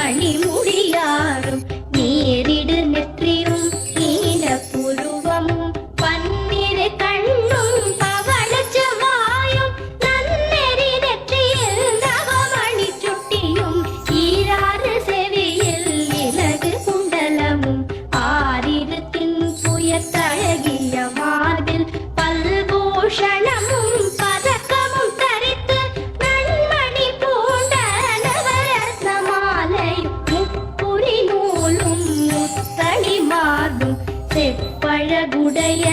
மணிமுடியாரும் நேரிடு நெற்றியும் நீல புருவமும் பன்னிரு கண்ணும் பவளச்சவாயும் நன்னெறி நெற்றியில் நவமணி சுட்டியும் ஈராறு செவியில் இலகு குண்டலமும் ஆறிரு தின்புயத்தழகிய மார்பில் பல்பூஷணமும் பதக்கமும் தரித்து நன்மணி பூண்ட நவரத்ன மாலையும் முப்புரி நூலும் முத்தணி மார்பும் செப்பழகுடைய